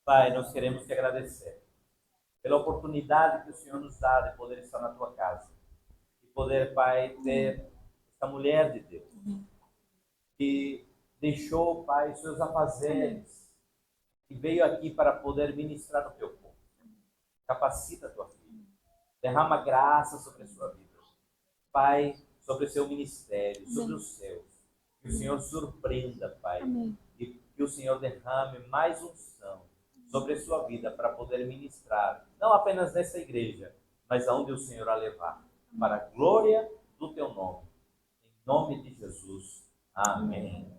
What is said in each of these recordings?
Pai, nós queremos te agradecer pela oportunidade que o Senhor nos dá de poder estar na tua casa e poder, Pai, ter essa mulher de Deus que deixou, Pai, seus afazeres e veio aqui para poder ministrar no teu povo. Capacita a tua filha, derrama graça sobre a sua vida, Pai, sobre o seu ministério, sobre os seus. Que o Senhor surpreenda, Pai, e que o Senhor derrame mais unção sobre a sua vida para poder ministrar, não apenas nessa igreja, mas aonde o Senhor a levar, para a glória do teu nome. Em nome de Jesus. Amém.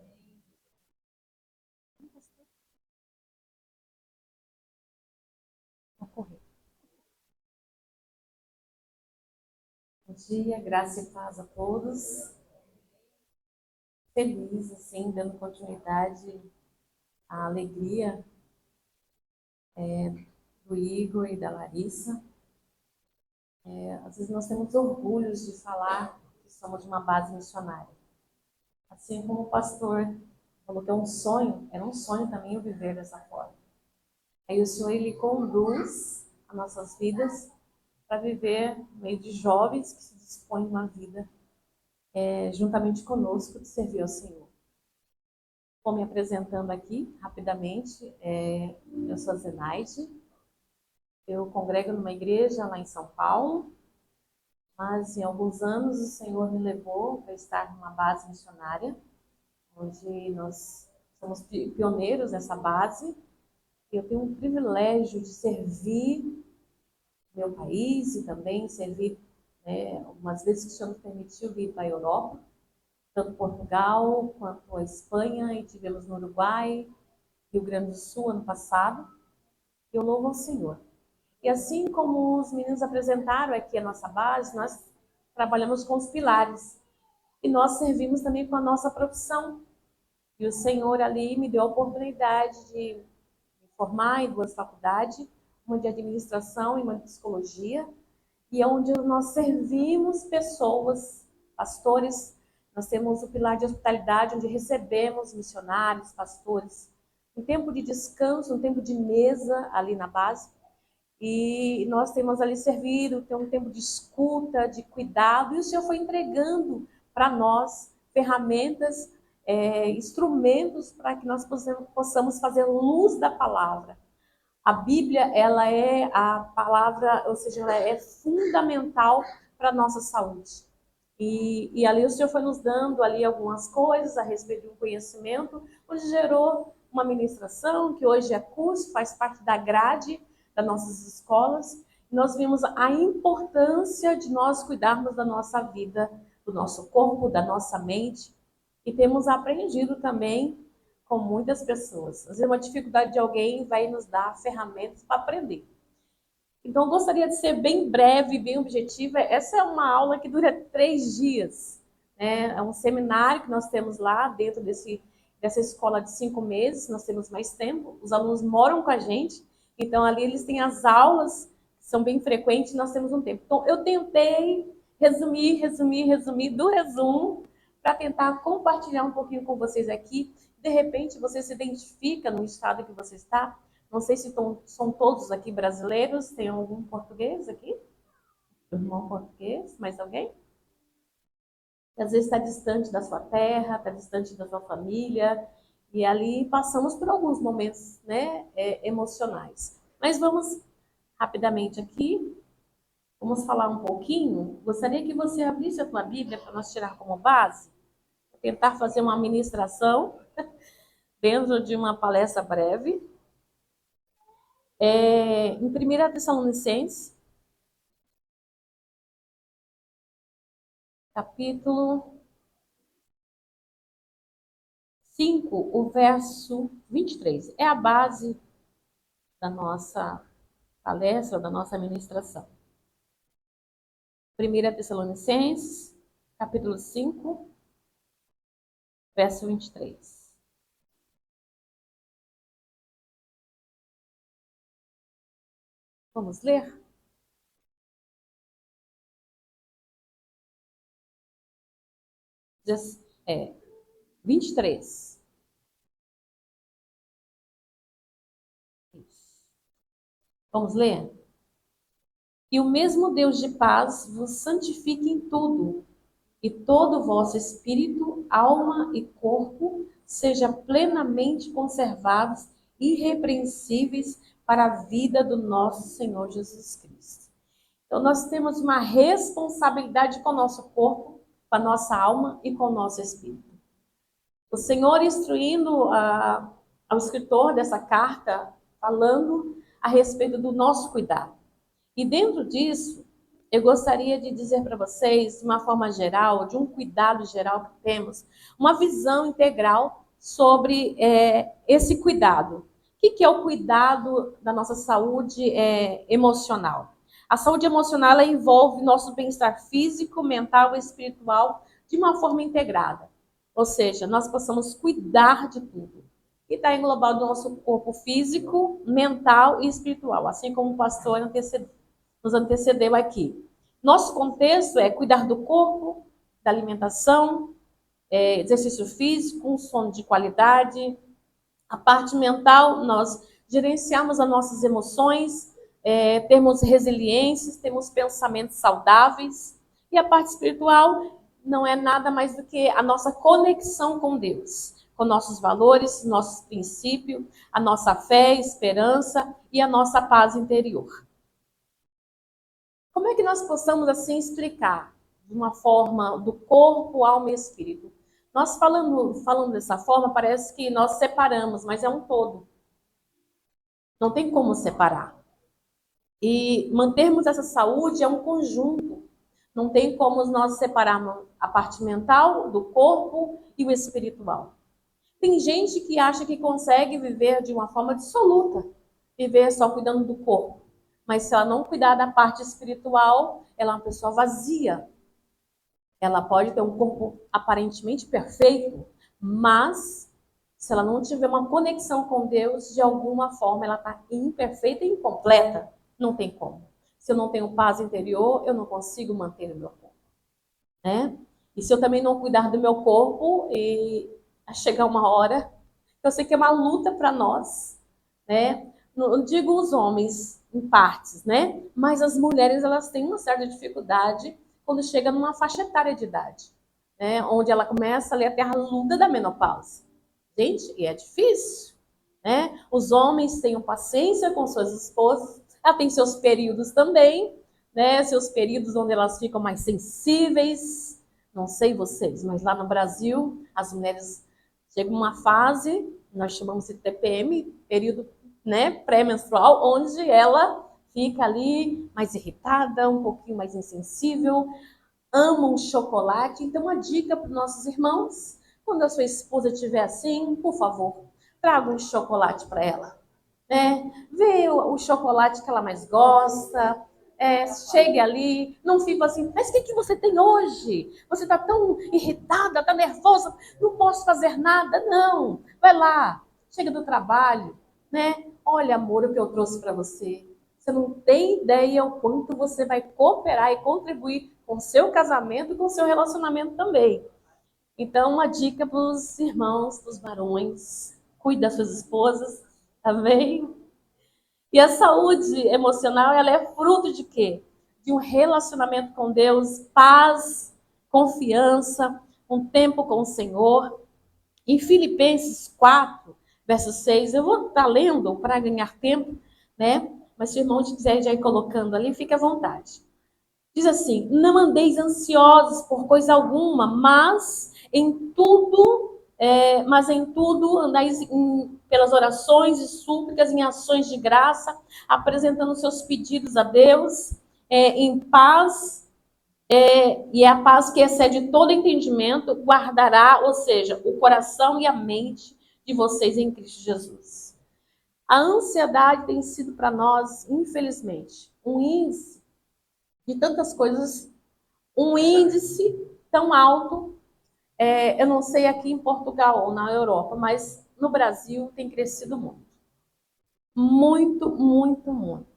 Bom dia, graça e paz a todos. Feliz, assim, dando continuidade à alegria do Igor e da Larissa. Às vezes nós temos orgulhos de falar que somos de uma base missionária. Assim como o pastor falou que é um sonho, era um sonho também eu viver dessa forma. Aí o Senhor, Ele conduz as nossas vidas para viver no meio de jovens que se dispõem uma vida juntamente conosco de servir ao Senhor. Vou me apresentando aqui rapidamente. Eu sou a Zenaide, eu congrego numa igreja lá em São Paulo, mas em alguns anos o Senhor me levou para estar numa base missionária, onde nós somos pioneiros nessa base. Eu tenho um privilégio de servir meu país e também servir, algumas vezes que o Senhor nos permitiu vir para a Europa, tanto Portugal quanto a Espanha, e tivemos no Uruguai, Rio Grande do Sul ano passado. Eu louvo ao Senhor. E assim como os meninos apresentaram aqui a nossa base, nós trabalhamos com os pilares. E nós servimos também com a nossa profissão. E o Senhor ali me deu a oportunidade de me formar em 2 faculdades, uma de administração e uma de psicologia, e é onde nós servimos pessoas, pastores. Nós temos o pilar de hospitalidade, onde recebemos missionários, pastores, um tempo de descanso, um tempo de mesa ali na base. E nós temos ali servido, tem um tempo de escuta, de cuidado, e o Senhor foi entregando para nós ferramentas, instrumentos para que nós possamos fazer luz da palavra. A Bíblia, ela é a palavra, ou seja, ela é fundamental para a nossa saúde. E ali o Senhor foi nos dando ali algumas coisas a respeito de um conhecimento, onde gerou uma ministração, que hoje é curso, faz parte da grade das nossas escolas. Nós vimos a importância de nós cuidarmos da nossa vida, do nosso corpo, da nossa mente, e temos aprendido também com muitas pessoas. Às vezes uma dificuldade de alguém vai nos dar ferramentas para aprender. Então, eu gostaria de ser bem breve, bem objetiva. Essa é uma aula que dura 3 dias. Né? É um seminário que nós temos lá dentro dessa escola de 5 meses. Nós temos mais tempo. Os alunos moram com a gente. Então, ali eles têm as aulas, que são bem frequentes, e nós temos um tempo. Então, eu tentei resumir do resumo para tentar compartilhar um pouquinho com vocês aqui. De repente, você se identifica no estado que você está. Não sei se são todos aqui brasileiros. Tem algum português aqui? Irmão português? Mais alguém? Às vezes está distante da sua terra, está distante da sua família. E ali passamos por alguns momentos, né, emocionais. Mas vamos rapidamente aqui. Vamos falar um pouquinho. Gostaria que você abrisse a tua Bíblia para nós tirar como base. Vou tentar fazer uma ministração dentro de uma palestra breve. Em 1 Tessalonicenses, capítulo 5, o verso 23. É a base da nossa palestra, da nossa ministração. 1 Tessalonicenses, capítulo 5, verso 23. Vamos ler? Diz, 23. Isso. Vamos ler? E o mesmo Deus de paz vos santifique em tudo, e todo o vosso espírito, alma e corpo seja plenamente conservados, irrepreensíveis para a vida do nosso Senhor Jesus Cristo. Então, nós temos uma responsabilidade com o nosso corpo, com a nossa alma e com o nosso espírito. O Senhor instruindo ao escritor dessa carta, falando a respeito do nosso cuidado. E dentro disso, eu gostaria de dizer para vocês, de uma forma geral, de um cuidado geral que temos, uma visão integral sobre esse cuidado. O que é o cuidado da nossa saúde emocional? A saúde emocional ela envolve nosso bem-estar físico, mental e espiritual de uma forma integrada. Ou seja, nós possamos cuidar de tudo. E está englobado no nosso corpo físico, mental e espiritual, assim como o pastor nos antecedeu aqui. Nosso contexto é cuidar do corpo, da alimentação, exercício físico, um sono de qualidade. A parte mental, nós gerenciamos as nossas emoções, termos resiliência, temos pensamentos saudáveis. E a parte espiritual não é nada mais do que a nossa conexão com Deus, com nossos valores, nossos princípios, a nossa fé, esperança e a nossa paz interior. Como é que nós possamos assim explicar de uma forma do corpo, alma e espírito? Nós falando dessa forma, parece que nós separamos, mas é um todo. Não tem como separar. E mantermos essa saúde é um conjunto. Não tem como nós separarmos a parte mental do corpo e o espiritual. Tem gente que acha que consegue viver de uma forma dissoluta, viver só cuidando do corpo. Mas se ela não cuidar da parte espiritual, ela é uma pessoa vazia. Ela pode ter um corpo aparentemente perfeito, mas se ela não tiver uma conexão com Deus, de alguma forma ela está imperfeita e incompleta. Não tem como. Se eu não tenho paz interior, eu não consigo manter o meu corpo. Né? E se eu também não cuidar do meu corpo, e chegar uma hora, eu sei que é uma luta para nós, né? Não digo os homens em partes, né? Mas as mulheres elas têm uma certa dificuldade quando chega numa faixa etária de idade, né? Onde ela começa ali a ter a luta da menopausa. Gente, e é difícil, né? Os homens têm paciência com suas esposas, ela tem seus períodos também, né? Seus períodos onde elas ficam mais sensíveis. Não sei vocês, mas lá no Brasil as mulheres chegam uma fase, nós chamamos de TPM, período, né, pré-menstrual, onde ela fica ali mais irritada, um pouquinho mais insensível, ama um chocolate. Então, uma dica para os nossos irmãos, quando a sua esposa estiver assim, por favor, traga um chocolate para ela. Vê o chocolate que ela mais gosta, chegue ali, não fica assim, mas o que você tem hoje? Você está tão irritada, está nervosa, não posso fazer nada. Não, vai lá, chega do trabalho, né? Olha, amor, o que eu trouxe para você. Você não tem ideia o quanto você vai cooperar e contribuir com o seu casamento e com o seu relacionamento também. Então, uma dica para os irmãos, para os varões, cuide das suas esposas, tá bem? E a saúde emocional, ela é fruto de quê? De um relacionamento com Deus, paz, confiança, um tempo com o Senhor. Em Filipenses 4, verso 6, eu vou estar lendo para ganhar tempo, né? Mas se o irmão quiser já ir colocando ali, fique à vontade. Diz assim: não andeis ansiosos por coisa alguma, mas em tudo andais pelas orações e súplicas, em ações de graça, apresentando seus pedidos a Deus, em paz, e a paz que excede todo entendimento, guardará, ou seja, o coração e a mente de vocês em Cristo Jesus. A ansiedade tem sido para nós, infelizmente, um índice de tantas coisas, um índice tão alto. Eu não sei aqui em Portugal ou na Europa, mas no Brasil tem crescido muito. Muito, muito, muito.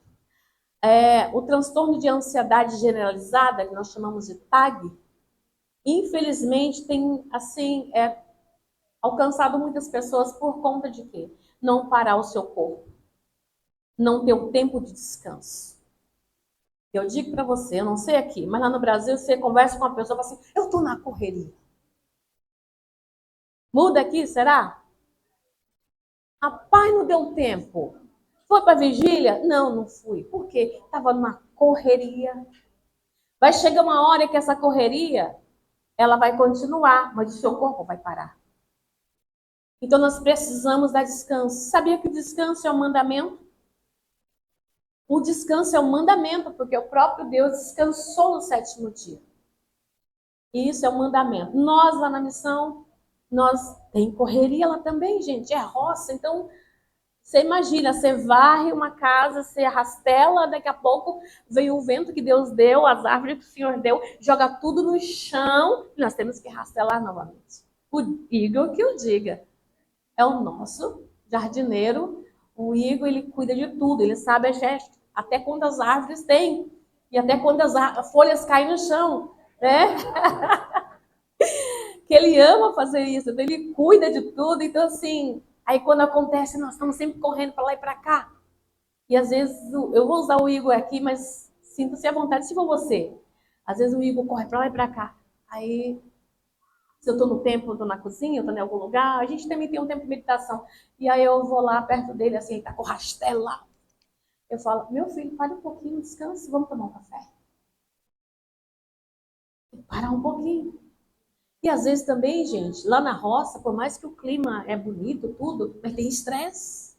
O transtorno de ansiedade generalizada, que nós chamamos de TAG, infelizmente tem assim, alcançado muitas pessoas por conta de quê? Não parar o seu corpo. não ter o tempo de descanso. Eu digo para você, eu não sei aqui, mas lá no Brasil você conversa com uma pessoa e fala assim, eu tô na correria. Muda aqui, será? Rapaz, não deu tempo. Foi para vigília? Não, não fui. Por quê? Estava numa correria. Vai chegar uma hora que essa correria, ela vai continuar, mas o seu corpo vai parar. Então nós precisamos dar descanso. Sabia que o descanso é um mandamento? O descanso é um mandamento, porque o próprio Deus descansou no sétimo dia. E isso é um mandamento. Nós lá na missão, nós tem correria lá também, gente. É roça, então você imagina, você varre uma casa, você rastela, daqui a pouco vem o vento que Deus deu, as árvores que o Senhor deu, joga tudo no chão e nós temos que rastelar novamente. O Igor que eu diga, é o nosso jardineiro. O Igor, ele cuida de tudo, ele sabe até quantas árvores tem e até quantas folhas caem no chão, né? Que ele ama fazer isso, então ele cuida de tudo, então assim, aí quando acontece, nós estamos sempre correndo para lá e para cá. E às vezes, eu vou usar o Igor aqui, mas sinta-se à vontade se for você. Às vezes o Igor corre para lá e para cá. Aí, se eu estou no templo, eu estou na cozinha, eu estou em algum lugar, a gente também tem um tempo de meditação. E aí eu vou lá perto dele, assim, ele está com o rastelo lá. Eu falo, meu filho, para um pouquinho, descanse, vamos tomar um café. Parar um pouquinho. E às vezes também, gente, lá na roça, por mais que o clima é bonito, tudo, mas tem estresse.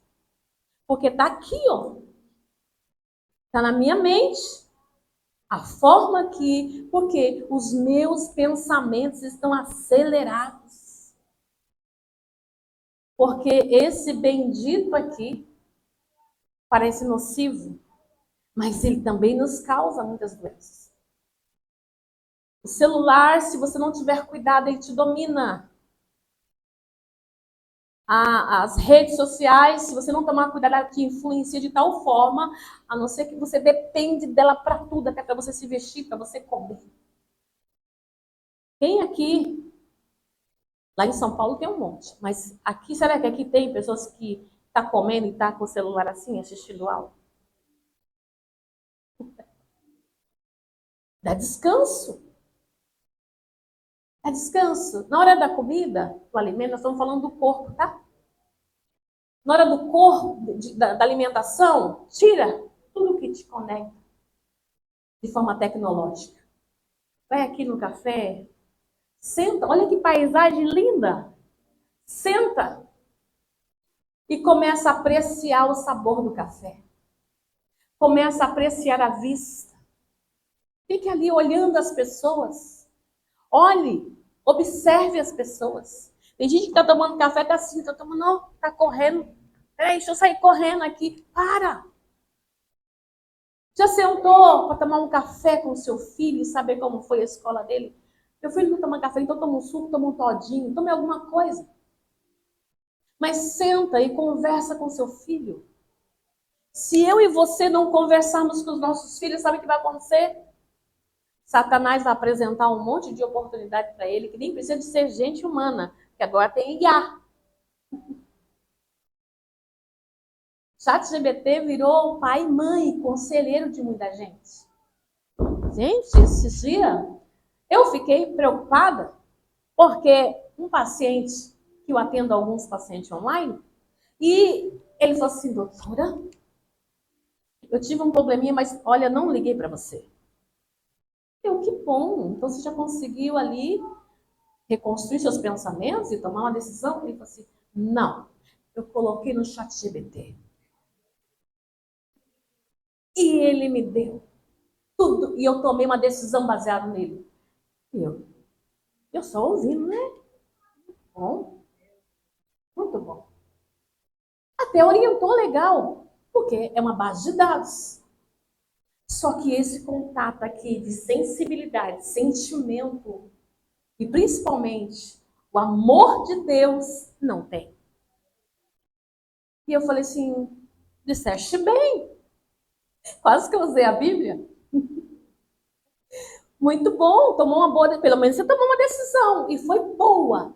Porque tá aqui, ó. Tá na minha mente. A forma que, porque os meus pensamentos estão acelerados. Porque esse bendito aqui parece nocivo, mas ele também nos causa muitas doenças. O celular, se você não tiver cuidado, ele te domina. As redes sociais, se você não tomar cuidado, ela te influencia de tal forma, a não ser que você depende dela para tudo, até para você se vestir, para você comer. Quem aqui, lá em São Paulo tem um monte, mas aqui, será que aqui tem pessoas que tá comendo e tá com o celular assim, assistindo aula? Dá descanso. Dá descanso. Na hora da comida, do alimento, nós estamos falando do corpo, tá? Na hora do corpo, da alimentação, tira tudo que te conecta de forma tecnológica. Vai aqui no café, senta, olha que paisagem linda. Senta e começa a apreciar o sabor do café. Começa a apreciar a vista. Fique ali olhando as pessoas. Olhe, observe as pessoas. Tem gente que está tomando café, está assim, está tomando, não, está correndo. Peraí, deixa eu sair correndo aqui. Para! Já sentou para tomar um café com o seu filho e saber como foi a escola dele? Meu filho não toma café, então toma um suco, toma um todinho, tome alguma coisa. Mas senta e conversa com seu filho. Se eu e você não conversarmos com os nossos filhos, sabe o que vai acontecer? Satanás vai apresentar um monte de oportunidade para ele, que nem precisa de ser gente humana, que agora tem IA. ChatGPT virou pai e mãe, conselheiro de muita gente. Gente, esses dias eu fiquei preocupada, porque um paciente, que eu atendo alguns pacientes online, e ele falou assim, doutora, eu tive um probleminha, mas olha, não liguei para você. Que bom, então você já conseguiu ali reconstruir seus pensamentos e tomar uma decisão? Ele falou assim, não, eu coloquei no ChatGPT. E ele me deu tudo, e eu tomei uma decisão baseada nele. E eu só ouvindo, né? Bom, muito bom. Até orientou legal, porque é uma base de dados. Só que esse contato aqui de sensibilidade, sentimento e principalmente o amor de Deus não tem. E eu falei assim, disseste bem. Quase que eu usei a Bíblia. Muito bom, tomou uma boa, pelo menos você tomou uma decisão e foi boa.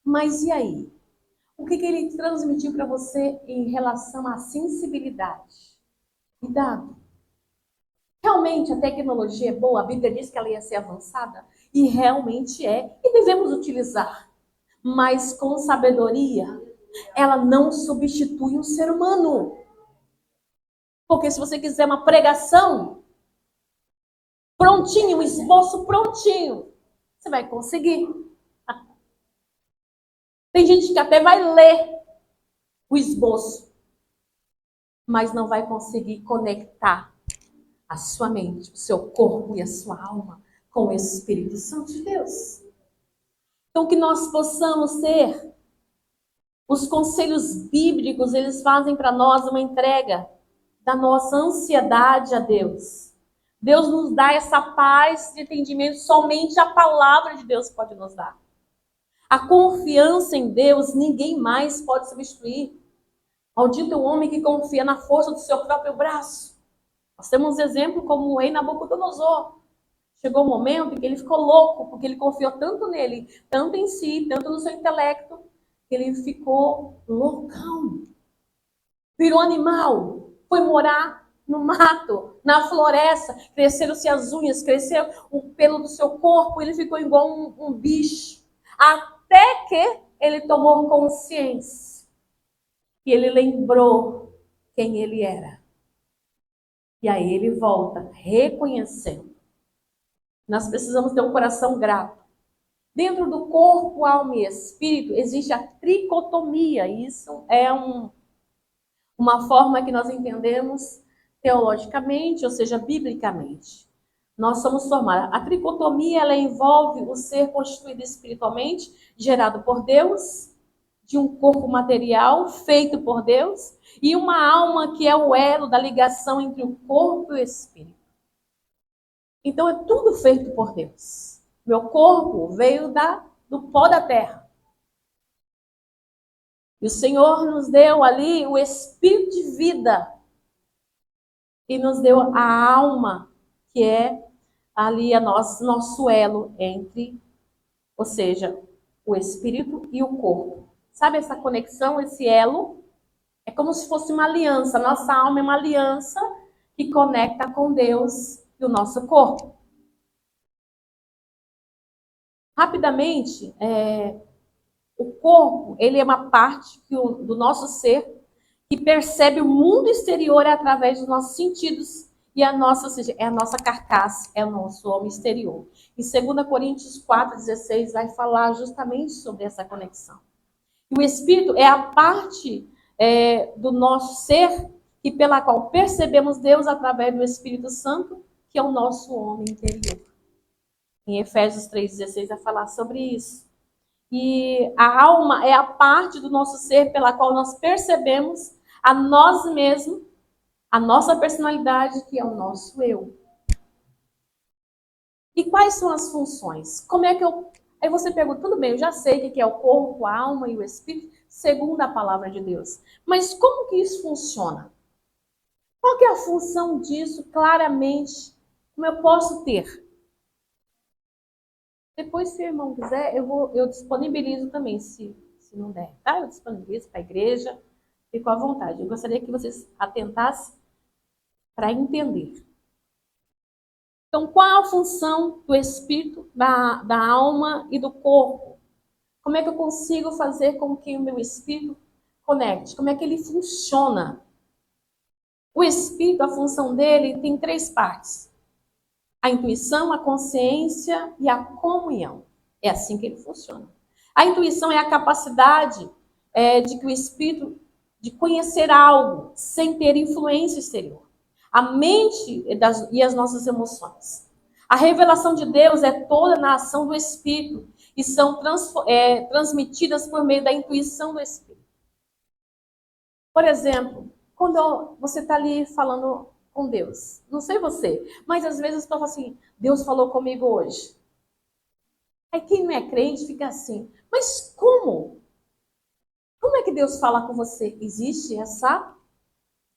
Mas e aí? O que ele transmitiu para você em relação à sensibilidade? Cuidado. Realmente a tecnologia é boa, a Bíblia diz que ela ia ser avançada, e realmente é, e devemos utilizar. Mas com sabedoria, ela não substitui um ser humano. Porque se você quiser uma pregação prontinho, um esboço prontinho, você vai conseguir. Tem gente que até vai ler o esboço, mas não vai conseguir conectar a sua mente, o seu corpo e a sua alma com o Espírito Santo de Deus. Então, que nós possamos ter os conselhos bíblicos, eles fazem para nós uma entrega da nossa ansiedade a Deus. Deus nos dá essa paz de entendimento, somente a palavra de Deus pode nos dar. A confiança em Deus, ninguém mais pode substituir. Maldito é o homem que confia na força do seu próprio braço. Nós temos um exemplo como o rei Nabucodonosor. Chegou um momento em que ele ficou louco, porque ele confiou tanto nele, tanto em si, tanto no seu intelecto, que ele ficou loucão. Virou animal, foi morar no mato, na floresta, cresceram-se as unhas, cresceu o pelo do seu corpo, ele ficou igual um bicho. Até que ele tomou consciência. E ele lembrou quem ele era. E aí ele volta, reconhecendo. Nós precisamos ter um coração grato. Dentro do corpo, alma e espírito, existe a tricotomia. Isso é uma forma que nós entendemos teologicamente, ou seja, biblicamente. Nós somos formados. A tricotomia, ela envolve o ser constituído espiritualmente, gerado por Deus, de um corpo material feito por Deus, e uma alma que é o elo da ligação entre o corpo e o espírito. Então é tudo feito por Deus. Meu corpo veio do pó da terra. E o Senhor nos deu ali o espírito de vida. E nos deu a alma, que é ali nosso elo entre, ou seja, o espírito e o corpo. Sabe essa conexão, esse elo? É como se fosse uma aliança. Nossa alma é uma aliança que conecta com Deus e o nosso corpo. Rapidamente, o corpo, ele é uma parte do nosso ser que percebe o mundo exterior através dos nossos sentidos e ou seja, é a nossa carcaça, é o nosso homem exterior. Em 2 Coríntios 4,16 vai falar justamente sobre essa conexão. E o espírito é a parte do nosso ser e pela qual percebemos Deus através do Espírito Santo, que é o nosso homem interior. Em Efésios 3,16 vai falar sobre isso. E a alma é a parte do nosso ser pela qual nós percebemos a nós mesmos, a nossa personalidade, que é o nosso eu. E quais são as funções? Como é que eu... Aí você pergunta, tudo bem, eu já sei o que é o corpo, a alma e o espírito, segundo a palavra de Deus. Mas como que isso funciona? Qual que é a função disso claramente? Como eu posso ter? Depois, se o irmão quiser, eu disponibilizo também, se não der, tá? Eu disponibilizo para a igreja, fico à vontade. Eu gostaria que vocês atentassem para entender. Então, qual a função do espírito, da alma e do corpo? Como é que eu consigo fazer com que o meu espírito conecte? Como é que ele funciona? O espírito, a função dele tem 3 partes. A intuição, a consciência e a comunhão. É assim que ele funciona. A intuição é a capacidade de que o espírito de conhecer algo sem ter influência exterior. A mente e as nossas emoções. A revelação de Deus é toda na ação do espírito e são transmitidas por meio da intuição do espírito. Por exemplo, quando você está ali falando com Deus. Não sei você, mas às vezes eu falo assim, Deus falou comigo hoje. Aí quem não é crente fica assim, mas como? Como é que Deus fala com você? Existe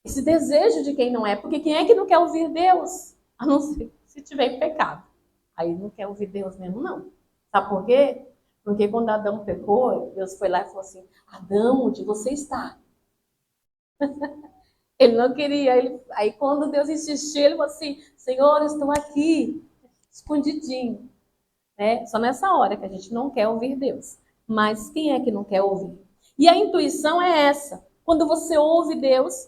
esse desejo de quem não é, porque quem é que não quer ouvir Deus? A não ser se tiver em pecado. Aí não quer ouvir Deus mesmo, não. Sabe por quê? Porque quando Adão pecou, Deus foi lá e falou assim, Adão, onde você está? Ele não queria. Aí quando Deus insistiu, ele falou assim, Senhor, eu estou aqui, escondidinho. Né? Só nessa hora que a gente não quer ouvir Deus. Mas quem é que não quer ouvir? E a intuição é essa. Quando você ouve Deus,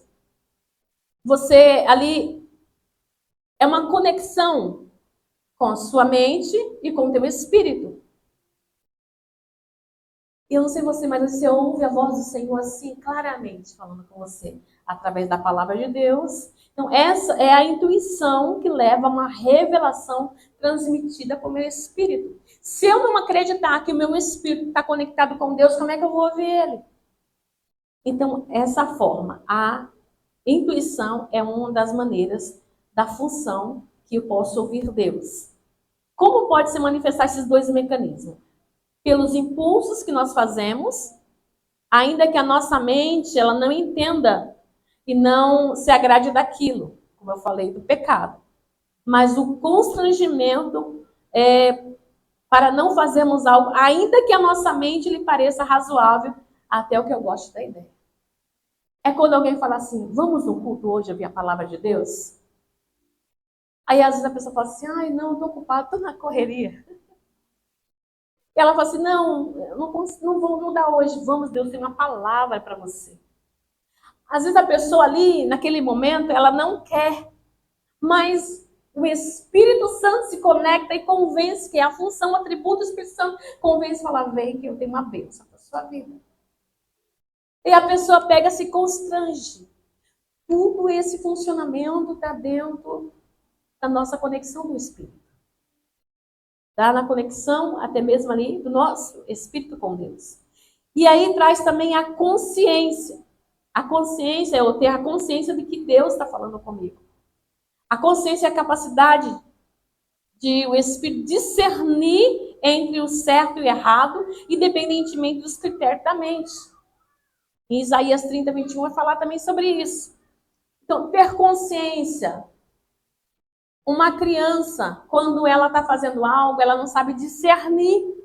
você ali é uma conexão com a sua mente e com o teu espírito. Eu não sei você, mas você ouve a voz do Senhor assim, claramente, falando com você, através da palavra de Deus. Então, essa é a intuição que leva a uma revelação transmitida por meu espírito. Se eu não acreditar que o meu espírito está conectado com Deus, como é que eu vou ouvir Ele? Então, essa forma, a intuição é uma das maneiras da função que eu posso ouvir Deus. Como pode se manifestar esses dois mecanismos? Pelos impulsos que nós fazemos, ainda que a nossa mente ela não entenda e não se agrade daquilo, como eu falei, do pecado. Mas o constrangimento para não fazermos algo, ainda que a nossa mente lhe pareça razoável, até o que eu gosto da ideia. É quando alguém fala assim, vamos no culto hoje ouvir a palavra de Deus? Aí às vezes a pessoa fala assim, ai não, estou ocupada, estou na correria. E ela fala assim, não, eu não vou mudar hoje. Vamos, Deus tem uma palavra para você. Às vezes a pessoa ali, naquele momento, ela não quer. Mas o Espírito Santo se conecta e convence, que é a função, o atributo do Espírito Santo, convence e fala, vem que eu tenho uma bênção para a sua vida. E a pessoa pega, se constrange. Tudo esse funcionamento está dentro da nossa conexão do Espírito. Tá? Na conexão, até mesmo ali, do nosso Espírito com Deus. E aí traz também a consciência. A consciência é eu ter a consciência de que Deus está falando comigo. A consciência é a capacidade de o Espírito discernir entre o certo e o errado, independentemente dos critérios da mente. Em Isaías 30, 21 vai falar também sobre isso. Então, ter consciência. Uma criança, quando ela está fazendo algo, ela não sabe discernir.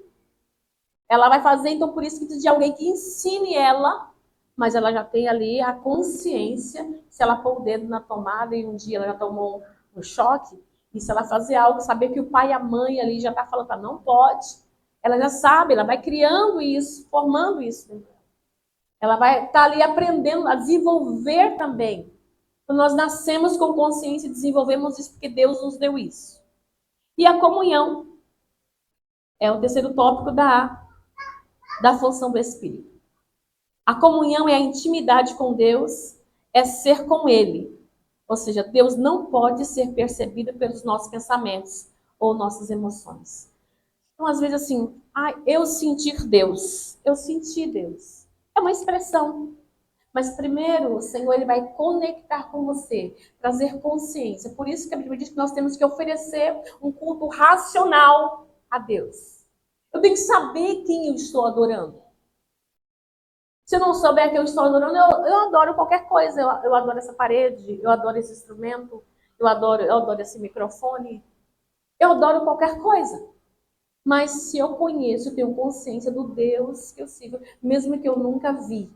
Ela vai fazer, então por isso que precisa de alguém que ensine ela, mas ela já tem ali a consciência, se ela pôr o dedo na tomada e um dia ela já tomou um choque, e se ela fazer algo, saber que o pai e a mãe ali já está falando, não pode. Ela já sabe, ela vai criando isso, formando isso. Ela vai estar ali aprendendo a desenvolver também. Então, nós nascemos com consciência e desenvolvemos isso porque Deus nos deu isso. E a comunhão é o terceiro tópico da função do Espírito. A comunhão é a intimidade com Deus, é ser com Ele. Ou seja, Deus não pode ser percebido pelos nossos pensamentos ou nossas emoções. Então, às vezes assim, eu sentir Deus. Eu senti Deus. É uma expressão. Mas primeiro, o Senhor ele vai conectar com você, trazer consciência. Por isso que a Bíblia diz que nós temos que oferecer um culto racional a Deus. Eu tenho que saber quem eu estou adorando. Se eu não souber quem eu estou adorando, eu adoro qualquer coisa. Eu adoro essa parede, eu adoro esse instrumento, eu adoro esse microfone. Eu adoro qualquer coisa. Mas se eu conheço, eu tenho consciência do Deus que eu sigo, mesmo que eu nunca vi,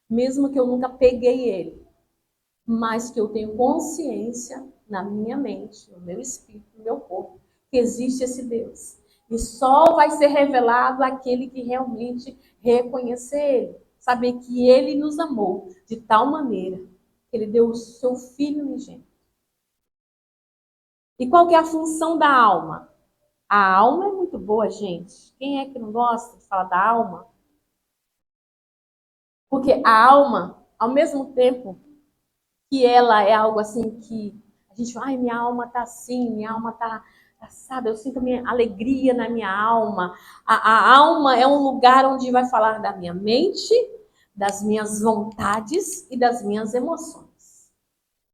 mesmo que eu nunca peguei ele, mas que eu tenho consciência na minha mente, no meu espírito, no meu corpo, que existe esse Deus. E só vai ser revelado aquele que realmente reconhecer ele. Saber que ele nos amou de tal maneira que ele deu o seu filho unigênito. E qual que é a função da alma? A alma é muito boa, gente. Quem é que não gosta de falar da alma? Porque a alma, ao mesmo tempo que ela é algo assim que a gente fala, minha alma tá assim, minha alma tá sabe, eu sinto minha alegria na minha alma. A alma é um lugar onde vai falar da minha mente, das minhas vontades e das minhas emoções.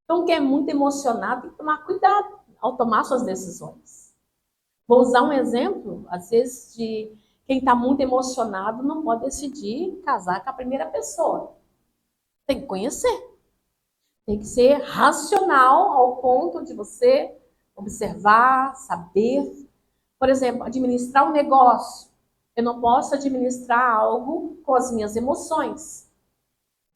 Então, quem é muito emocionado tem que tomar cuidado ao tomar suas decisões. Vou usar um exemplo, às vezes, de quem está muito emocionado não pode decidir casar com a primeira pessoa. Tem que conhecer. Tem que ser racional ao ponto de você observar, saber. Por exemplo, administrar um negócio. Eu não posso administrar algo com as minhas emoções.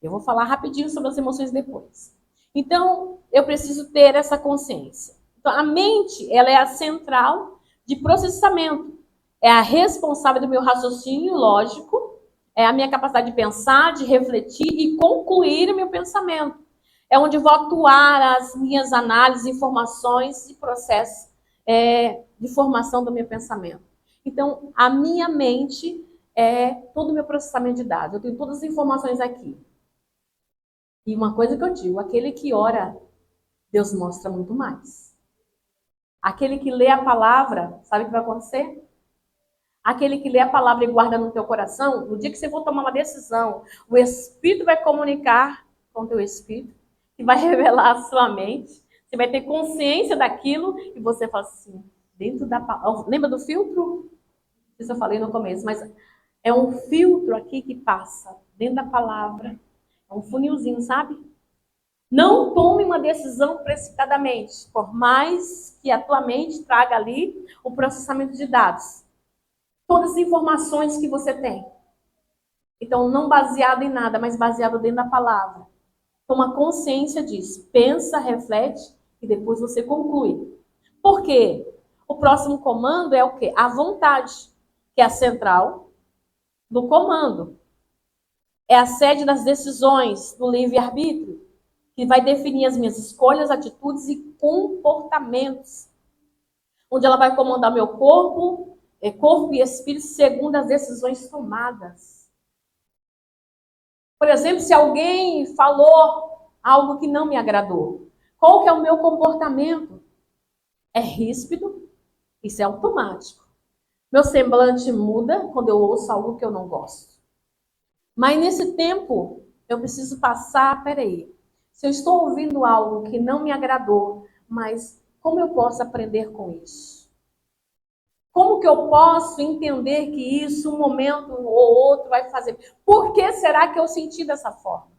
Eu vou falar rapidinho sobre as emoções depois. Então, eu preciso ter essa consciência. Então, a mente, ela é a central de processamento. É a responsável do meu raciocínio lógico, é a minha capacidade de pensar, de refletir e concluir o meu pensamento. É onde vou atuar as minhas análises, informações e processos de formação do meu pensamento. Então, a minha mente é todo o meu processamento de dados. Eu tenho todas as informações aqui. E uma coisa que eu digo, aquele que ora, Deus mostra muito mais. Aquele que lê a palavra, sabe o que vai acontecer? Aquele que lê a palavra e guarda no teu coração, no dia que você for tomar uma decisão, o Espírito vai comunicar com o teu Espírito, que vai revelar a sua mente, você vai ter consciência daquilo, e você fala assim, dentro da palavra. Lembra do filtro? Isso eu falei no começo, mas é um filtro aqui que passa dentro da palavra. É um funilzinho, sabe? Não tome uma decisão precipitadamente, por mais que a tua mente traga ali o processamento de dados. Todas as informações que você tem. Então, não baseado em nada, mas baseado dentro da palavra. Toma consciência disso. Pensa, reflete e depois você conclui. Por quê? O próximo comando é o quê? A vontade, que é a central do comando. É a sede das decisões, do livre-arbítrio, que vai definir as minhas escolhas, atitudes e comportamentos. Onde ela vai comandar meu corpo e espírito segundo as decisões tomadas. Por exemplo, se alguém falou algo que não me agradou, qual que é o meu comportamento? É ríspido, isso é automático. Meu semblante muda quando eu ouço algo que eu não gosto. Mas nesse tempo, eu preciso passar, peraí, se eu estou ouvindo algo que não me agradou, mas como eu posso aprender com isso? Como que eu posso entender que isso, um momento ou outro, vai fazer? Por que será que eu senti dessa forma?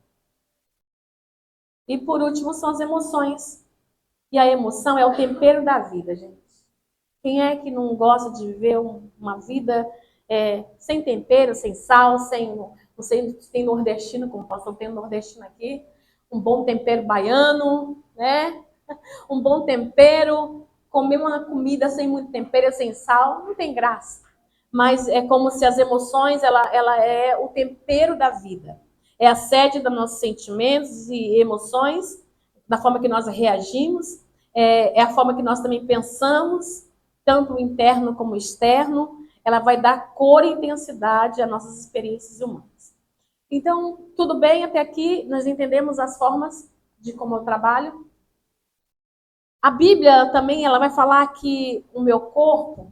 E por último, são as emoções. E a emoção é o tempero da vida, gente. Quem é que não gosta de viver uma vida sem tempero, sem sal, sem... Não sei se tem nordestino, como posso ter um nordestino aqui. Um bom tempero baiano, né? Um bom tempero. Comer uma comida sem muito tempero, sem sal, não tem graça. Mas é como se as emoções, ela é o tempero da vida. É a sede dos nossos sentimentos e emoções, da forma que nós reagimos, é a forma que nós também pensamos, tanto o interno como o externo. Ela vai dar cor e intensidade às nossas experiências humanas. Então, tudo bem até aqui? Nós entendemos as formas de como eu trabalho. A Bíblia também ela vai falar que o meu corpo,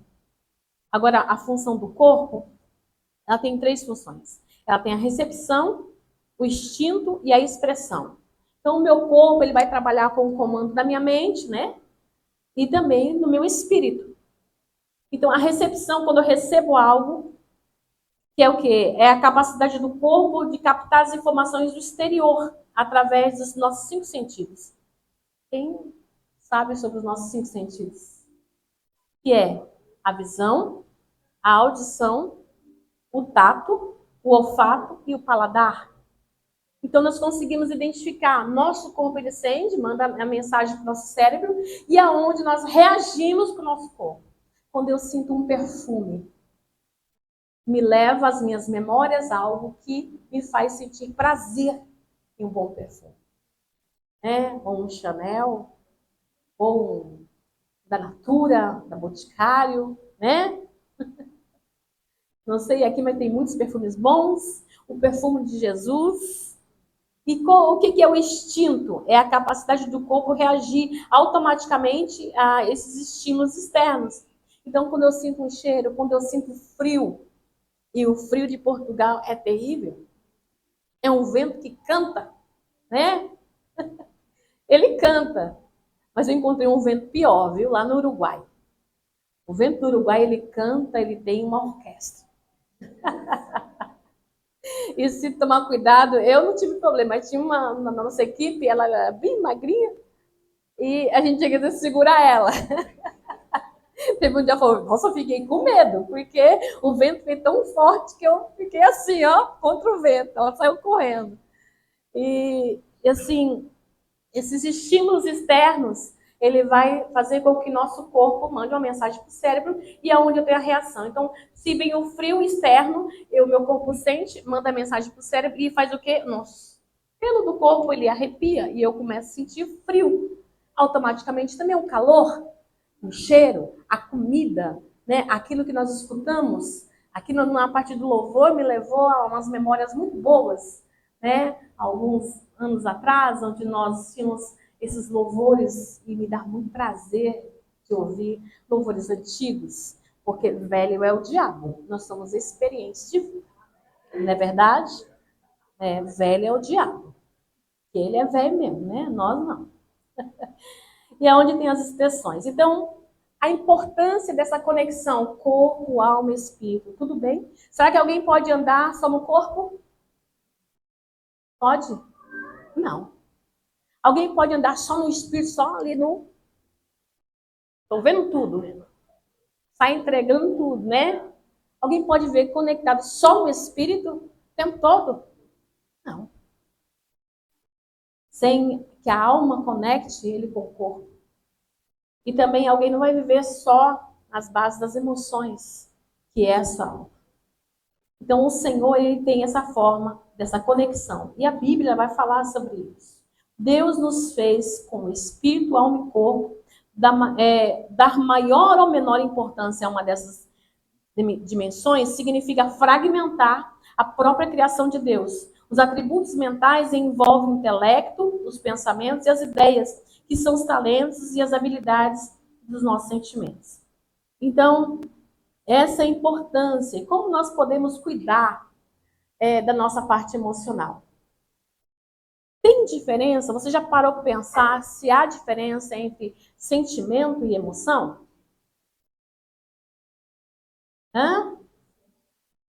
agora a função do corpo, ela tem 3 funções. Ela tem a recepção, o instinto e a expressão. Então, o meu corpo ele vai trabalhar com o comando da minha mente, né? E também do meu espírito. Então, a recepção, quando eu recebo algo, que é o quê? É a capacidade do corpo de captar as informações do exterior através dos nossos 5 sentidos. Quem sabe sobre os nossos 5 sentidos? Que é a visão, a audição, o tato, o olfato e o paladar. Então, nós conseguimos identificar nosso corpo, ele sente, manda a mensagem para o nosso cérebro, e aonde nós reagimos com o nosso corpo. Quando eu sinto um perfume, me leva às minhas memórias algo que me faz sentir prazer em um bom perfume. Ou um Chanel, ou um da Natura, da Boticário, né? Não sei aqui, mas tem muitos perfumes bons. O perfume de Jesus. E o que é o instinto? É a capacidade do corpo reagir automaticamente a esses estímulos externos. Então, quando eu sinto um cheiro, quando eu sinto frio, e o frio de Portugal é terrível, é um vento que canta, né? Ele canta. Mas eu encontrei um vento pior, viu? Lá no Uruguai. O vento do Uruguai, ele canta, ele tem uma orquestra. E se tomar cuidado, eu não tive problema, mas tinha uma na nossa equipe, ela era bem magrinha, e a gente tinha que segurar ela. Teve um dia que eu falei, nossa, eu fiquei com medo, porque o vento foi tão forte que eu fiquei assim, ó, contra o vento. Ela saiu correndo. E assim, esses estímulos externos, ele vai fazer com que nosso corpo mande uma mensagem para o cérebro e é onde eu tenho a reação. Então, se vem o frio externo, meu corpo sente, manda a mensagem para o cérebro e faz o quê? Nosso pelo do corpo, ele arrepia e eu começo a sentir frio. Automaticamente também o calor, o cheiro, a comida, né? Aquilo que nós escutamos, aqui na parte do louvor me levou a umas memórias muito boas, né? Alguns anos atrás, onde nós tínhamos esses louvores e me dá muito prazer de ouvir louvores antigos, porque velho é o diabo. Nós somos experientes de vida, não é verdade? Velho é o diabo. Ele é velho mesmo, né? Nós não. E é onde tem as expressões. Então, a importância dessa conexão corpo, alma, espírito. Tudo bem? Será que alguém pode andar só no corpo? Pode? Não. Alguém pode andar só no espírito, só ali no... Estou vendo tudo. Sai entregando tudo, né? Alguém pode ver conectado só no espírito o tempo todo? Não. Sem que a alma conecte ele com o corpo. E também alguém não vai viver só nas bases das emoções, que é essa alma. Então o Senhor, ele tem essa forma, dessa conexão. E a Bíblia vai falar sobre isso. Deus nos fez com espírito, alma e corpo, dar maior ou menor importância a uma dessas dimensões significa fragmentar a própria criação de Deus. Os atributos mentais envolvem o intelecto, os pensamentos e as ideias, que são os talentos e as habilidades dos nossos sentimentos. Então, essa é a importância e como nós podemos cuidar da nossa parte emocional. Tem diferença? Você já parou para pensar se há diferença entre sentimento e emoção?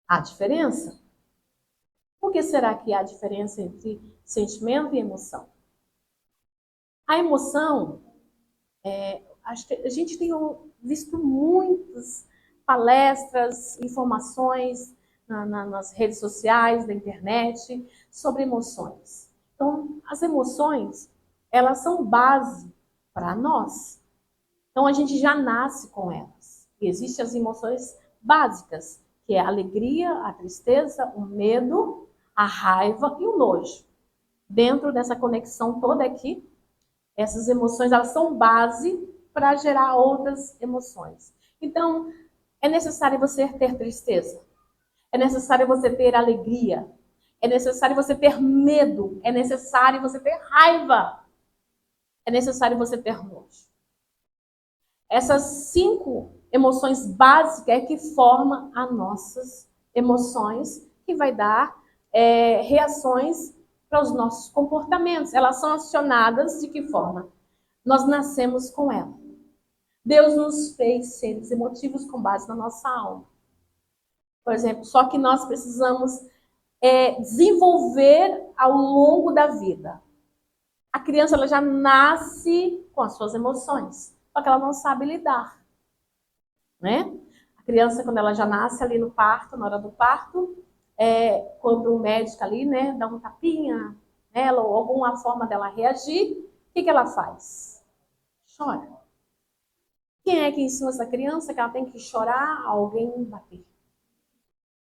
Há diferença? Por que será que há diferença entre sentimento e emoção? A emoção, acho que a gente tem visto muitas palestras, informações nas redes sociais, na internet, sobre emoções. Então, as emoções, elas são base para nós. Então, a gente já nasce com elas. E existem as emoções básicas, que é a alegria, a tristeza, o medo, a raiva e o nojo. Dentro dessa conexão toda aqui, essas emoções, elas são base para gerar outras emoções. Então, é necessário você ter tristeza. É necessário você ter alegria. É necessário você ter medo. É necessário você ter raiva. É necessário você ter nojo. Essas 5 emoções básicas é que formam as nossas emoções, que vai dar reações para os nossos comportamentos. Elas são acionadas de que forma? Nós nascemos com ela. Deus nos fez seres emotivos com base na nossa alma. Por exemplo, só que nós precisamos desenvolver ao longo da vida. A criança ela já nasce com as suas emoções, só que ela não sabe lidar. Né? A criança, quando ela já nasce ali no parto, na hora do parto, quando o médico ali, né, dá um tapinha nela ou alguma forma dela reagir, o que ela faz? Chora. Quem é que ensina essa criança que ela tem que chorar, alguém bater?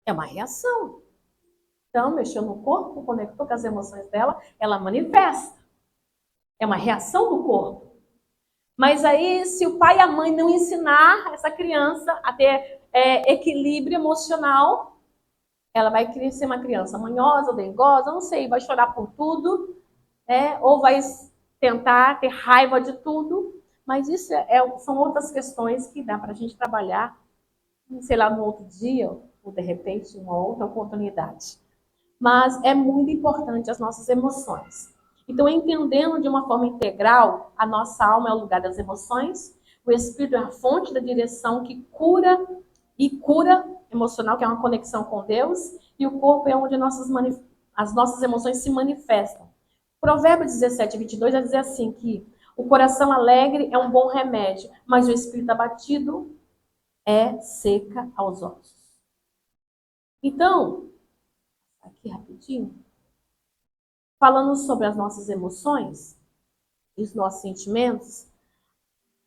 É uma reação. Então, mexeu no corpo, conectou com as emoções dela, ela manifesta. É uma reação do corpo. Mas aí, se o pai e a mãe não ensinar essa criança a ter equilíbrio emocional, ela vai ser uma criança manhosa, dengosa, não sei, vai chorar por tudo, ou vai tentar ter raiva de tudo. Mas isso são outras questões que dá para a gente trabalhar, sei lá, no outro dia, ou de repente, uma outra oportunidade. Mas é muito importante as nossas emoções. Então, entendendo de uma forma integral, a nossa alma é o lugar das emoções, o espírito é a fonte da direção que cura emocional, que é uma conexão com Deus, e o corpo é onde as nossas emoções se manifestam. Provérbios 17, 22 vai dizer assim, que o coração alegre é um bom remédio, mas o espírito abatido é seca aos ossos. Então, aqui rapidinho, falando sobre as nossas emoções e os nossos sentimentos,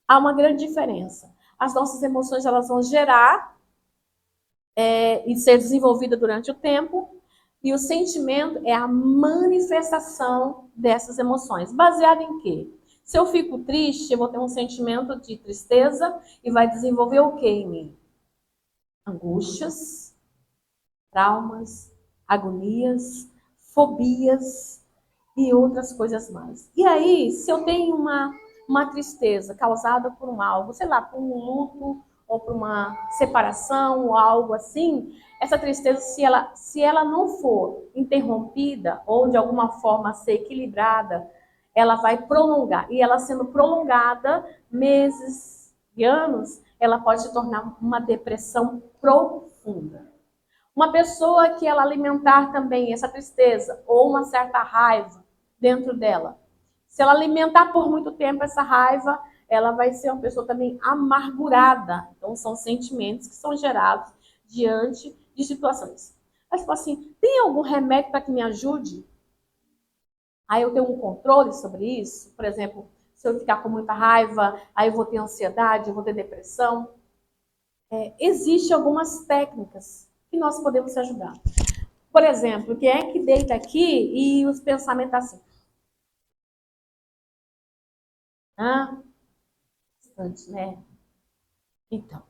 há uma grande diferença. As nossas emoções, elas vão gerar e ser desenvolvida durante o tempo, e o sentimento é a manifestação dessas emoções. Baseado em quê? Se eu fico triste, eu vou ter um sentimento de tristeza e vai desenvolver o quê em mim? Angústias, traumas, agonias, fobias e outras coisas mais. E aí, se eu tenho uma tristeza causada por um algo, sei lá, por um luto ou por uma separação ou algo assim, essa tristeza, se ela não for interrompida ou de alguma forma ser equilibrada, ela vai prolongar. E ela sendo prolongada, meses e anos, ela pode se tornar uma depressão profunda. Uma pessoa que ela alimentar também essa tristeza ou uma certa raiva dentro dela, se ela alimentar por muito tempo essa raiva, ela vai ser uma pessoa também amargurada. Então, são sentimentos que são gerados diante de situações. Mas, tipo assim, tem algum remédio para que me ajude? Aí eu tenho um controle sobre isso? Por exemplo, se eu ficar com muita raiva, aí eu vou ter ansiedade, eu vou ter depressão. Existem algumas técnicas que nós podemos ajudar. Por exemplo, quem é que deita aqui e os pensamentos assim? Bastante, né? Então,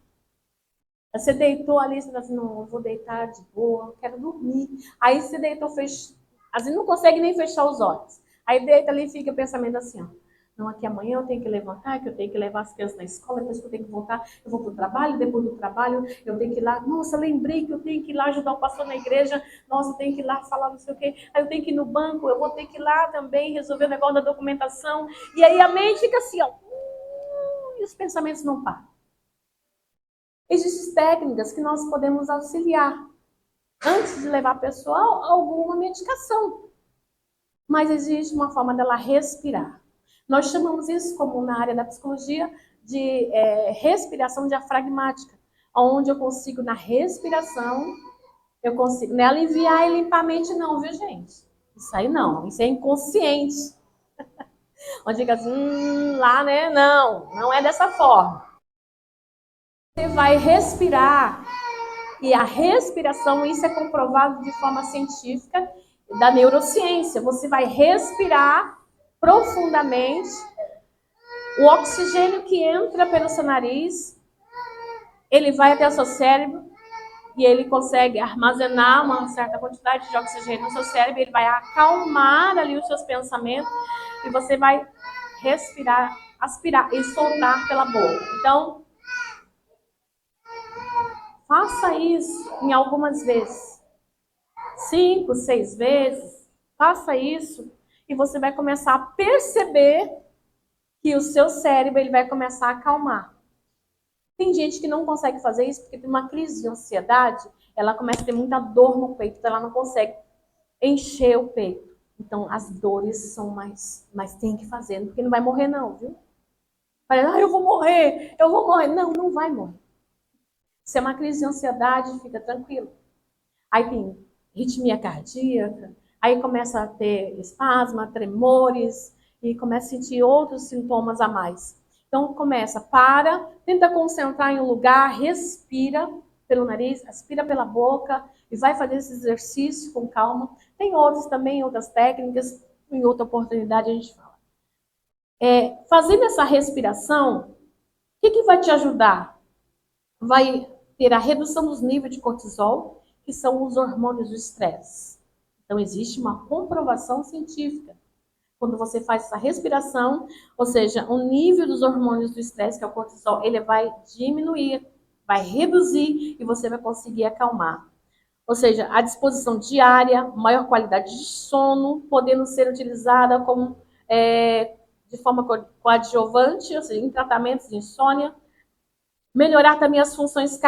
você deitou ali, você fala assim, não, eu vou deitar de boa, eu quero dormir. Aí você deitou, às vezes não consegue nem fechar os olhos. Aí deita ali e fica o pensamento assim, ó. Não, aqui amanhã eu tenho que levantar, que eu tenho que levar as crianças na escola, depois que eu tenho que voltar, eu vou para o trabalho, depois do trabalho eu tenho que ir lá, nossa, lembrei que eu tenho que ir lá ajudar o pastor na igreja, nossa, eu tenho que ir lá falar não sei o quê, aí eu tenho que ir no banco, eu vou ter que ir lá também resolver o negócio da documentação, e aí a mente fica assim, ó, e os pensamentos não param. Existem técnicas que nós podemos auxiliar antes de levar a pessoa a alguma medicação. Mas existe uma forma dela respirar. Nós chamamos isso, como na área da psicologia, de respiração diafragmática, onde eu consigo, na respiração, eu consigo, não é aliviar e limpar a mente não, viu gente? Isso aí não, isso é inconsciente. Onde fica assim, lá, né? Não é dessa forma. Você vai respirar, e a respiração, isso é comprovado de forma científica da neurociência. Você vai respirar profundamente, o oxigênio que entra pelo seu nariz, ele vai até o seu cérebro e ele consegue armazenar uma certa quantidade de oxigênio no seu cérebro, ele vai acalmar ali os seus pensamentos e você vai respirar, aspirar e soltar pela boca. Então, faça isso em algumas vezes. 5, 6 vezes. Faça isso e você vai começar a perceber que o seu cérebro ele vai começar a acalmar. Tem gente que não consegue fazer isso porque tem uma crise de ansiedade, ela começa a ter muita dor no peito, então ela não consegue encher o peito. Então as dores são mais tem que fazer, porque não vai morrer não, viu? Fala, eu vou morrer. Não, não vai morrer. Se é uma crise de ansiedade, fica tranquilo. Aí tem arritmia cardíaca, aí começa a ter espasma, tremores, e começa a sentir outros sintomas a mais. Então começa, tenta concentrar em um lugar, respira pelo nariz, aspira pela boca e vai fazer esse exercício com calma. Tem outros também, outras técnicas, em outra oportunidade a gente fala. Fazendo essa respiração, o que vai te ajudar? Vai ter a redução dos níveis de cortisol, que são os hormônios do estresse. Então existe uma comprovação científica. Quando você faz essa respiração, ou seja, o nível dos hormônios do estresse, que é o cortisol, ele vai diminuir, vai reduzir e você vai conseguir acalmar. Ou seja, a disposição diária, maior qualidade de sono, podendo ser utilizada como, de forma coadjuvante, ou seja, em tratamentos de insônia, melhorar também as funções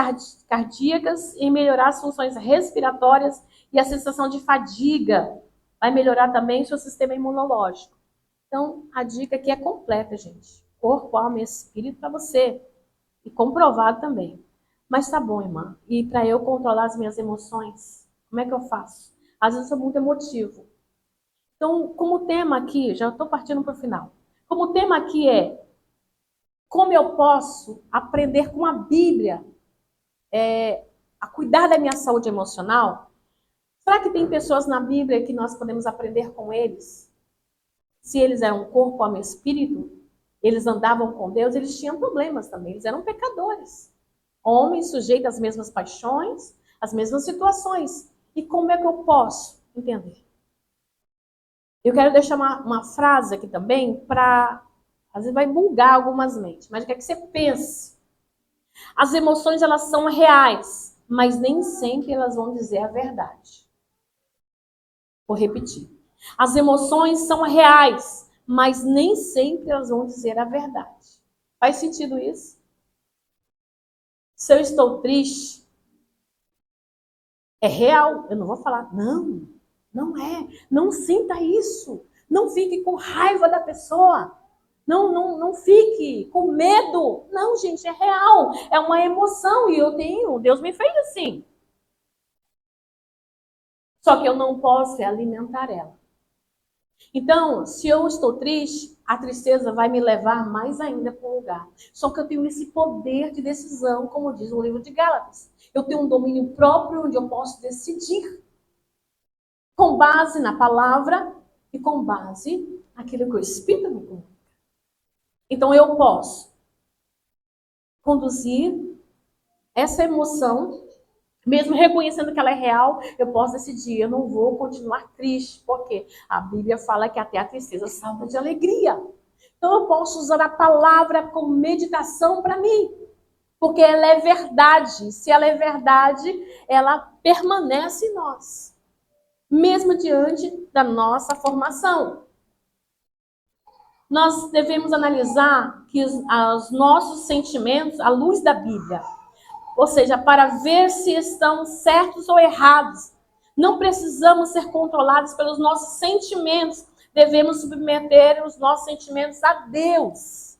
cardíacas e melhorar as funções respiratórias e a sensação de fadiga. Vai melhorar também o seu sistema imunológico. Então, a dica aqui é completa, gente. Corpo, alma e espírito para você. E comprovado também. Mas tá bom, irmã. E para eu controlar as minhas emoções, como é que eu faço? Às vezes eu sou muito emotivo. Então, como o tema aqui, já estou partindo para o final. Como o tema aqui é como eu posso aprender com a Bíblia a cuidar da minha saúde emocional, será que tem pessoas na Bíblia que nós podemos aprender com eles? Se eles eram corpo, alma e espírito, eles andavam com Deus, eles tinham problemas também, eles eram pecadores. Homens sujeitos às mesmas paixões, às mesmas situações. E como é que eu posso entender? Eu quero deixar uma frase aqui também para, às vezes vai bugar algumas mentes, mas eu quero que você pense. As emoções, elas são reais, mas nem sempre elas vão dizer a verdade. Vou repetir. As emoções são reais, mas nem sempre elas vão dizer a verdade. Faz sentido isso? Se eu estou triste, é real. Eu não vou falar, não, não é. Não sinta isso. Não fique com raiva da pessoa. Não fique com medo. Não, gente, é real. É uma emoção e eu tenho. Deus me fez assim. Só que eu não posso alimentar ela. Então, se eu estou triste, a tristeza vai me levar mais ainda para um lugar. Só que eu tenho esse poder de decisão, como diz o livro de Gálatas. Eu tenho um domínio próprio onde eu posso decidir. Com base na palavra e com base naquilo que o Espírito me comunica. Então, eu posso conduzir essa emoção, mesmo reconhecendo que ela é real, eu posso decidir, eu não vou continuar triste, porque a Bíblia fala que até a tristeza salva de alegria. Então eu posso usar a palavra como meditação para mim, porque ela é verdade. Se ela é verdade, ela permanece em nós, mesmo diante da nossa formação. Nós devemos analisar que os nossos sentimentos à luz da Bíblia. Ou seja, para ver se estão certos ou errados. Não precisamos ser controlados pelos nossos sentimentos. Devemos submeter os nossos sentimentos a Deus.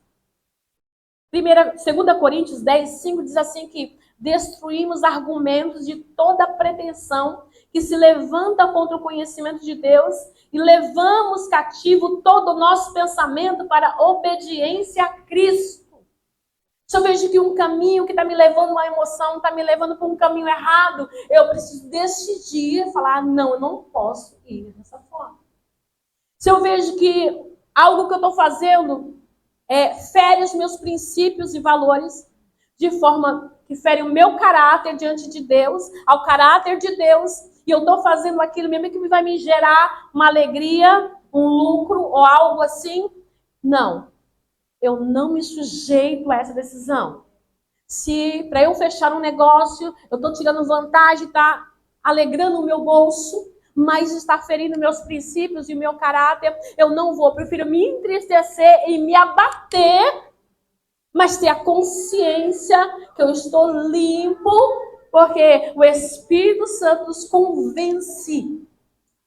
2 Coríntios 10, 5 diz assim que destruímos argumentos de toda pretensão que se levanta contra o conhecimento de Deus e levamos cativo todo o nosso pensamento para a obediência a Cristo. Se eu vejo que um caminho que está me levando a uma emoção, está me levando para um caminho errado, eu preciso decidir, falar, não, eu não posso ir dessa forma. Se eu vejo que algo que eu estou fazendo fere os meus princípios e valores, de forma que fere o meu caráter diante de Deus, ao caráter de Deus, e eu estou fazendo aquilo mesmo que vai me gerar uma alegria, um lucro ou algo assim, não. Eu não me sujeito a essa decisão. Se para eu fechar um negócio, eu estou tirando vantagem, está alegrando o meu bolso, mas está ferindo meus princípios e o meu caráter, eu não vou. Eu prefiro me entristecer e me abater, mas ter a consciência que eu estou limpo, porque o Espírito Santo nos convence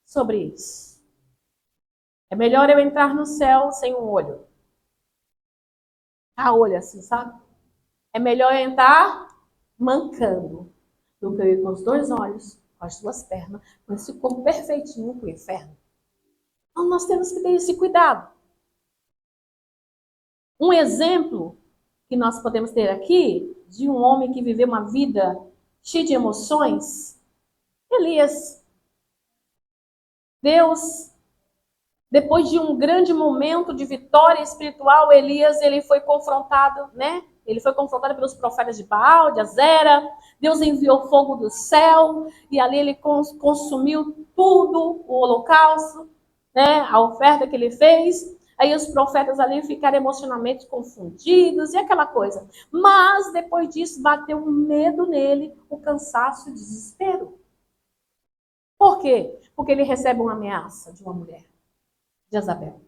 sobre isso. É melhor eu entrar no céu sem um olho. A olho assim, sabe? É melhor eu entrar mancando do que eu ir com os 2 olhos, com as 2 pernas, com esse corpo perfeitinho para o inferno. Então nós temos que ter esse cuidado. Um exemplo que nós podemos ter aqui de um homem que viveu uma vida cheia de emoções, Elias. Deus, depois de um grande momento de vitória espiritual, Elias, ele foi confrontado, né? Ele foi confrontado pelos profetas de Baal, de Azera. Deus enviou fogo do céu e ali ele consumiu tudo, o holocausto, né? A oferta que ele fez. Aí os profetas ali ficaram emocionalmente confundidos e aquela coisa. Mas depois disso bateu um medo nele, o cansaço e o desespero. Por quê? Porque ele recebe uma ameaça de uma mulher, de Jezabel.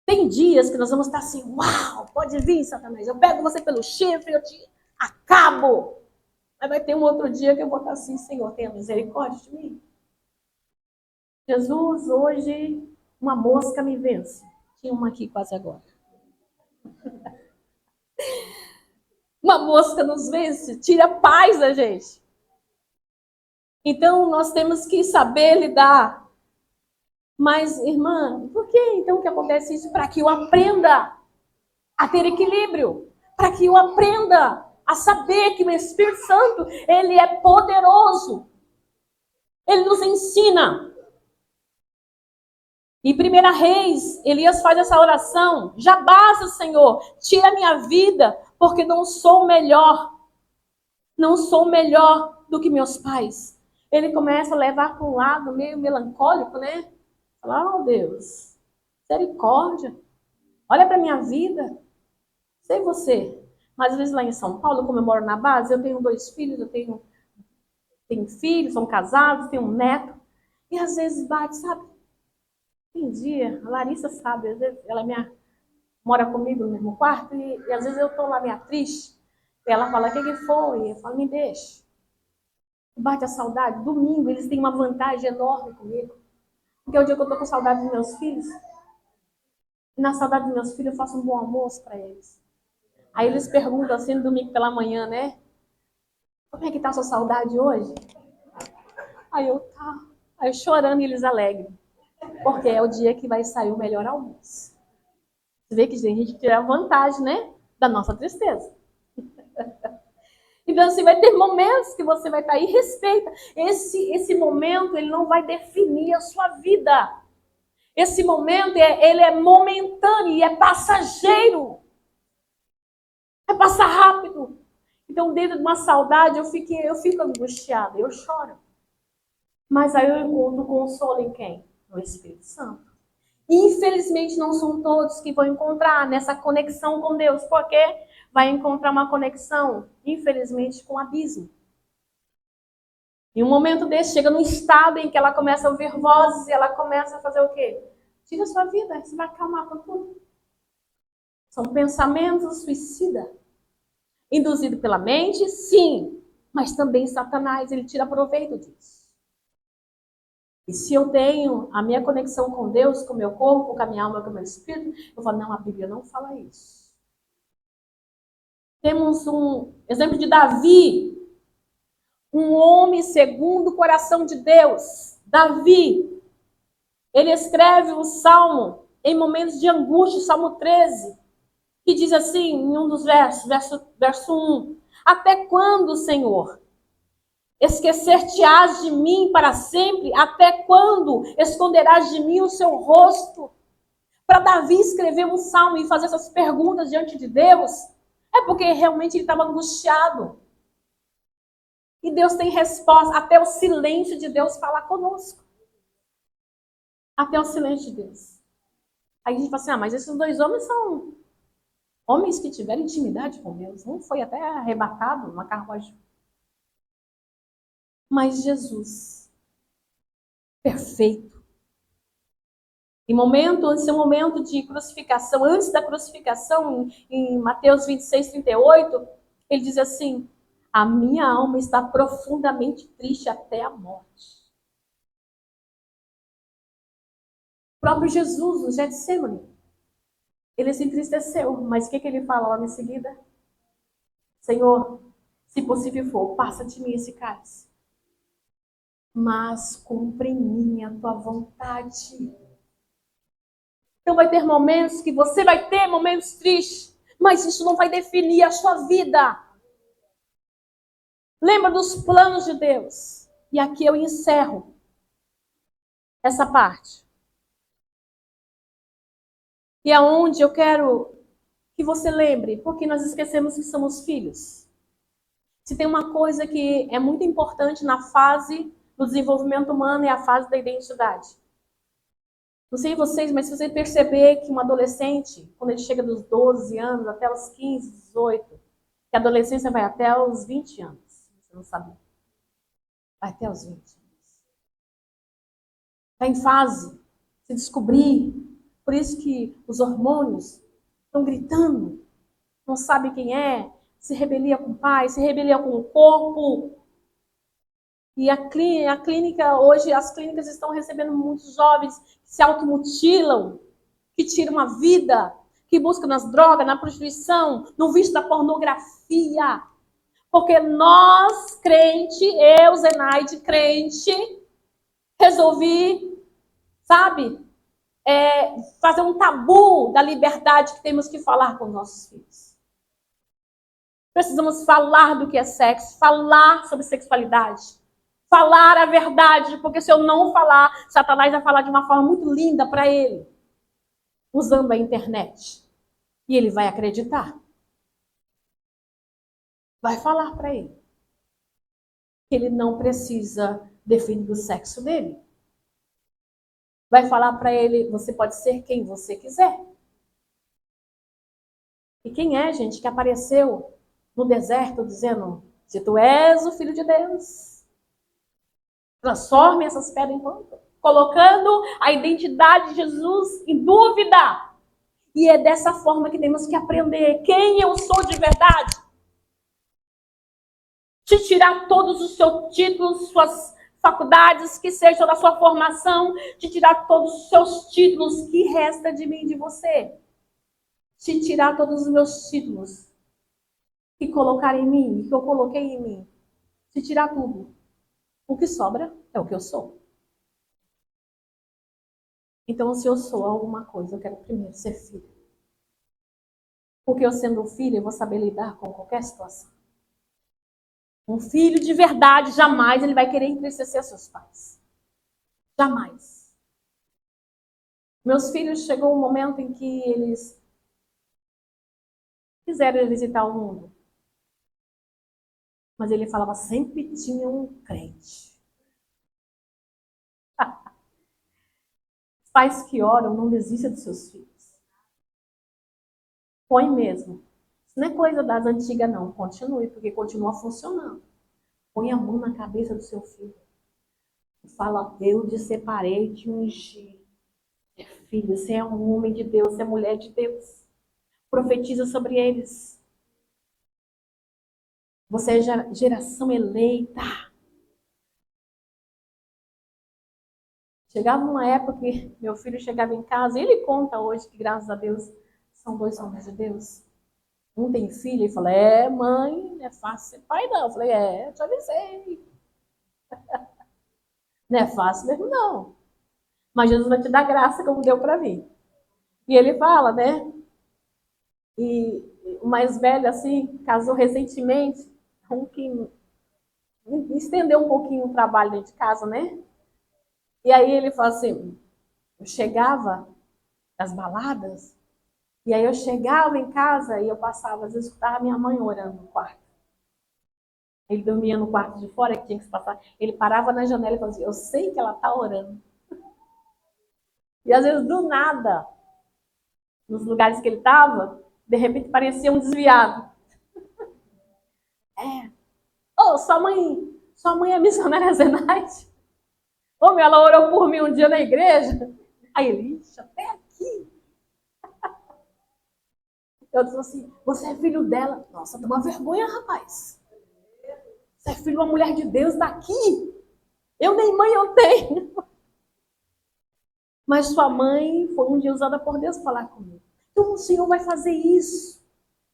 Tem dias que nós vamos estar assim, uau, pode vir, Satanás, eu pego você pelo chifre, eu te acabo. Mas vai ter um outro dia que eu vou estar assim, Senhor, tenha misericórdia de mim. Jesus, hoje uma mosca me vence. Tinha uma aqui quase agora. Uma mosca nos vence, tira a paz da gente. Então, nós temos que saber lidar. Mas, irmã, por que então que acontece isso? Para que eu aprenda a ter equilíbrio. Para que eu aprenda a saber que o Espírito Santo, ele é poderoso. Ele nos ensina. Em 1 Reis, Elias faz essa oração. Já basta, Senhor, tira a minha vida, porque não sou melhor. Não sou melhor do que meus pais. Ele começa a levar para um lado meio melancólico, né? Fala, oh Deus, misericórdia. Olha para a minha vida. Sei você. Mas às vezes lá em São Paulo, como eu moro na base, eu tenho 2 filhos, eu tenho filhos, são casados, tenho um neto. E às vezes bate, sabe? Tem dia, a Larissa sabe, às vezes ela mora comigo no mesmo quarto e às vezes eu estou lá meio triste. E ela fala, o que foi? Eu falo, me deixa. Bate a saudade. Domingo eles têm uma vantagem enorme comigo. Porque é o dia que eu estou com saudade dos meus filhos. E na saudade dos meus filhos eu faço um bom almoço para eles. Aí eles perguntam assim, no domingo pela manhã, né? Como é que tá a sua saudade hoje? Aí eu chorando e eles alegres. Porque é o dia que vai sair o melhor almoço. Você vê que a gente tira vantagem, né? Da nossa tristeza. Então, assim, vai ter momentos que você vai estar aí, respeita. Esse momento, ele não vai definir a sua vida. Esse momento, ele é momentâneo e é passageiro. Vai passar rápido. Então, dentro de uma saudade, eu fico angustiada, eu choro. Mas aí eu encontro consolo em quem? No Espírito Santo. Infelizmente, não são todos que vão encontrar nessa conexão com Deus, porque vai encontrar uma conexão, infelizmente, com o abismo. E um momento desse chega num estado em que ela começa a ouvir vozes e ela começa a fazer o quê? Tira a sua vida, você vai acalmar com tudo. São pensamentos suicidas. Induzido pela mente, sim, mas também Satanás, ele tira proveito disso. E se eu tenho a minha conexão com Deus, com o meu corpo, com a minha alma, com o meu espírito, eu falo, não, a Bíblia não fala isso. Temos um exemplo de Davi, um homem segundo o coração de Deus. Davi, ele escreve o Salmo em momentos de angústia, Salmo 13, que diz assim, em um dos versos, verso 1, até quando, Senhor? Esquecer-te-ás de mim para sempre? Até quando esconderás de mim o seu rosto? Para Davi escrever um salmo e fazer essas perguntas diante de Deus, é porque realmente ele estava angustiado. E Deus tem resposta. Até o silêncio de Deus fala conosco. Até o silêncio de Deus. Aí a gente fala assim, mas esses 2 homens são homens que tiveram intimidade com Deus. Um foi até arrebatado numa carruagem. Mas Jesus, perfeito. Esse é um momento de crucificação, antes da crucificação, em Mateus 26, 38, ele diz assim, a minha alma está profundamente triste até a morte. O próprio Jesus, no Getsemane, ele se entristeceu, mas o que ele fala logo em seguida? Senhor, se possível for, passa de mim esse cálice. Mas cumpre em mim a tua vontade. Então vai ter momentos que você vai ter momentos tristes, mas isso não vai definir a sua vida. Lembra dos planos de Deus. E aqui eu encerro essa parte. E é onde eu quero que você lembre, porque nós esquecemos que somos filhos. Se tem uma coisa que é muito importante na fase do desenvolvimento humano, é a fase da identidade. Não sei vocês, mas se você perceber que um adolescente, quando ele chega dos 12 anos até os 15, 18, que a adolescência vai até os 20 anos, você não sabe. Vai até os 20 anos. Está em fase de se descobrir. Por isso que os hormônios estão gritando. Não sabe quem é, se rebelia com o pai, se rebelia com o corpo. E a clínica, hoje, as clínicas estão recebendo muitos jovens que se automutilam, que tiram a vida, que busca nas drogas, na prostituição, no vício da pornografia. Porque nós, crente, eu, Zenaide, crente, resolvi, sabe, fazer um tabu da liberdade que temos que falar com os nossos filhos. Precisamos falar do que é sexo, falar sobre sexualidade, falar a verdade, porque se eu não falar, Satanás vai falar de uma forma muito linda para ele, usando a internet. E ele vai acreditar. Vai falar para ele que ele não precisa definir o sexo dele. Vai falar para ele, você pode ser quem você quiser. E quem é, gente, que apareceu no deserto dizendo, se tu és o Filho de Deus, transforme essas pedras em pão, colocando a identidade de Jesus em dúvida. E é dessa forma que temos que aprender quem eu sou de verdade. Te tirar todos os seus títulos, suas faculdades, que sejam da sua formação, te tirar todos os seus títulos, que resta de mim e de você. Te tirar todos os meus títulos, que colocar em mim, que eu coloquei em mim. Te tirar tudo. O que sobra é o que eu sou. Então, se eu sou alguma coisa, eu quero primeiro ser filho. Porque eu sendo filho, eu vou saber lidar com qualquer situação. Um filho de verdade, jamais ele vai querer entristecer seus pais. Jamais. Meus filhos, chegou um momento em que eles quiseram visitar o mundo. Mas ele falava, sempre tinha um crente. Pais que oram, não desistam dos seus filhos. Põe mesmo. Isso não é coisa das antigas, não. Continue, porque continua funcionando. Põe a mão na cabeça do seu filho. E fala, eu te separei, te ungi. Filho, você é um homem de Deus, você é mulher de Deus. Profetiza sobre eles. Você é geração eleita. Chegava uma época que meu filho chegava em casa, e ele conta hoje que, graças a Deus, são 2 homens de Deus. Um tem filho e fala, mãe, não é fácil ser pai, não. Eu falei, eu te avisei. Não é fácil mesmo, não. Mas Jesus vai te dar graça como deu para mim. E ele fala, né? E o mais velho, assim, casou recentemente, um que estendeu um pouquinho o trabalho dentro de casa, né? E aí ele fala assim, eu chegava das baladas, e aí eu chegava em casa e eu passava, às vezes escutava minha mãe orando no quarto. Ele dormia no quarto de fora, que tinha que se passar. Ele parava na janela e falava assim, eu sei que ela está orando. E às vezes, do nada, nos lugares que ele estava, de repente parecia um desviado. Sua mãe é missionária Zenaide? Ela orou por mim um dia na igreja. Aí ele, até aqui. Eu disse assim, você é filho dela? Nossa, dá uma vergonha, rapaz. Você é filho de uma mulher de Deus daqui? Eu nem mãe eu tenho. Mas sua mãe foi um dia usada por Deus para falar comigo. Então o Senhor vai fazer isso.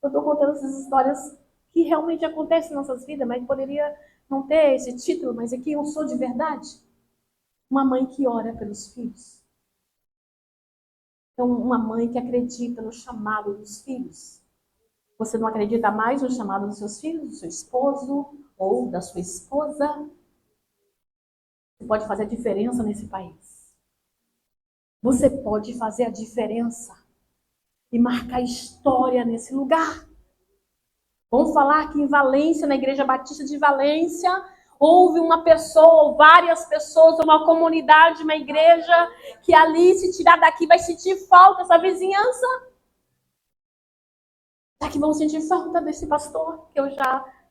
Eu estou contando essas histórias que realmente acontecem em nossas vidas, mas poderia não ter esse título, mas é quem eu sou de verdade. Uma mãe que ora pelos filhos. Então, uma mãe que acredita no chamado dos filhos. Você não acredita mais no chamado dos seus filhos, do seu esposo ou da sua esposa? Você pode fazer a diferença nesse país. Você pode fazer a diferença e marcar história nesse lugar. Vamos falar que em Valência, na Igreja Batista de Valência, houve uma pessoa, ou várias pessoas, uma comunidade, uma igreja, que ali, se tirar daqui, vai sentir falta dessa vizinhança. Será que vão sentir falta desse pastor,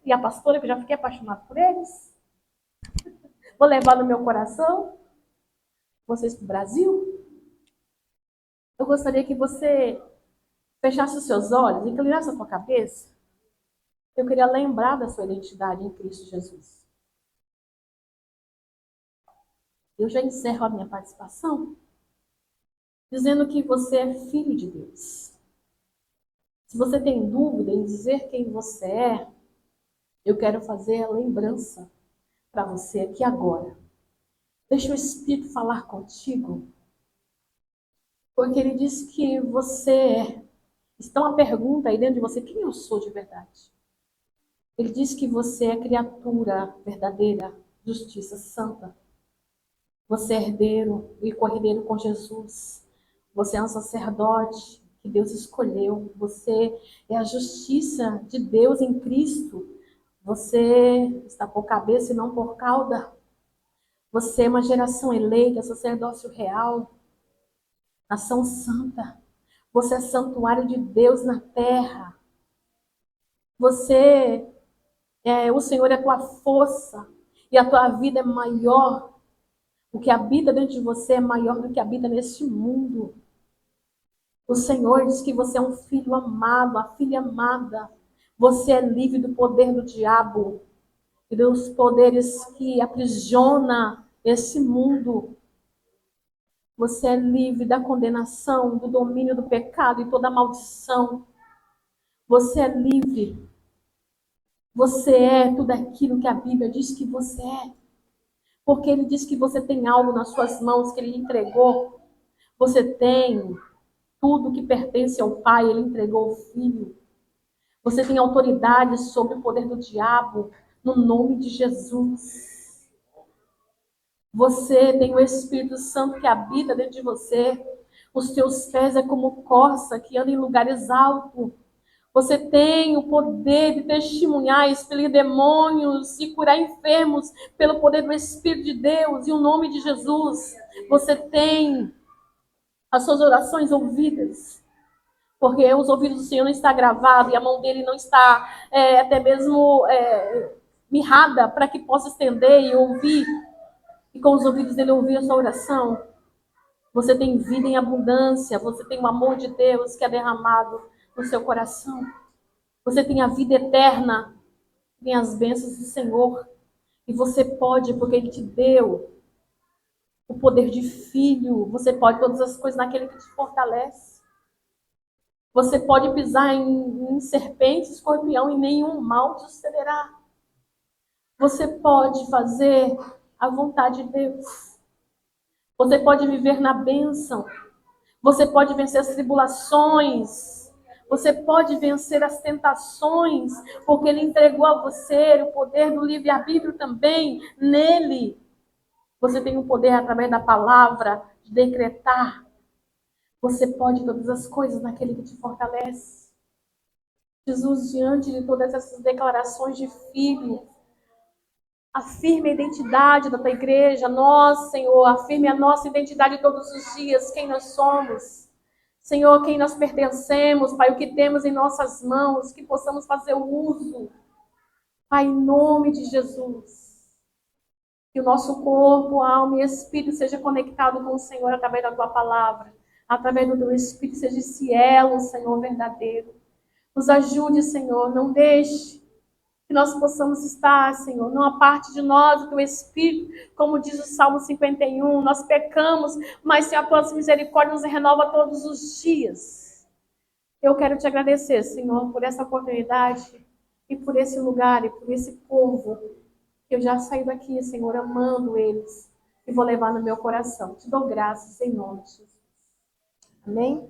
e a pastora, que eu já fiquei apaixonada por eles? Vou levar no meu coração vocês para o Brasil? Eu gostaria que você fechasse os seus olhos, inclinasse a sua cabeça. Eu queria lembrar da sua identidade em Cristo Jesus. Eu já encerro a minha participação dizendo que você é filho de Deus. Se você tem dúvida em dizer quem você é, eu quero fazer a lembrança para você aqui agora. Deixa o Espírito falar contigo, porque ele diz que você é. Está uma pergunta aí dentro de você: quem eu sou de verdade? Ele diz que você é criatura verdadeira, justiça, santa. Você é herdeiro e cordeiro com Jesus. Você é um sacerdote que Deus escolheu. Você é a justiça de Deus em Cristo. Você está por cabeça e não por cauda. Você é uma geração eleita, sacerdócio real, nação santa. Você é santuário de Deus na terra. O Senhor é a tua força e a tua vida é maior. O que habita dentro de você é maior do que habita neste mundo. O Senhor diz que você é um filho amado, a filha amada. Você é livre do poder do diabo e dos poderes que aprisiona esse mundo. Você é livre da condenação, do domínio do pecado e toda maldição. Você é livre. Você é tudo aquilo que a Bíblia diz que você é. Porque ele diz que você tem algo nas suas mãos que ele entregou. Você tem tudo que pertence ao Pai, ele entregou ao Filho. Você tem autoridade sobre o poder do diabo, no nome de Jesus. Você tem o Espírito Santo que habita dentro de você. Os teus pés é como corça que anda em lugares altos. Você tem o poder de testemunhar, expelir demônios e curar enfermos pelo poder do Espírito de Deus e o nome de Jesus. Você tem as suas orações ouvidas, porque os ouvidos do Senhor não estão gravados e a mão dele não está até mesmo mirrada para que possa estender e ouvir, e com os ouvidos dele ouvir a sua oração. Você tem vida em abundância, você tem o amor de Deus que é derramado no seu coração. Você tem a vida eterna, tem as bênçãos do Senhor. E você pode, porque Ele te deu o poder de filho. Você pode todas as coisas naquele que te fortalece. Você pode pisar em serpente, escorpião, e nenhum mal te sucederá. Você pode fazer a vontade de Deus. Você pode viver na bênção. Você pode vencer as tribulações. Você pode vencer as tentações, porque Ele entregou a você o poder do livre-arbítrio também. Nele, você tem o poder, através da palavra, de decretar. Você pode todas as coisas naquele que te fortalece. Jesus, diante de todas essas declarações de filho, afirme a identidade da tua igreja. Nós, Senhor, afirme a nossa identidade todos os dias, quem nós somos. Senhor, quem nós pertencemos, Pai, o que temos em nossas mãos, que possamos fazer o uso, Pai, em nome de Jesus. Que o nosso corpo, alma e espírito seja conectado com o Senhor através da tua palavra, através do teu espírito, seja esse elo, Senhor, verdadeiro. Nos ajude, Senhor, não deixe que nós possamos estar, Senhor, numa parte de nós, do teu Espírito, como diz o Salmo 51, nós pecamos, mas se a tua misericórdia nos renova todos os dias. Eu quero te agradecer, Senhor, por essa oportunidade e por esse lugar e por esse povo, que eu já saí daqui, Senhor, amando eles e vou levar no meu coração. Te dou graças em nome de Jesus. Amém?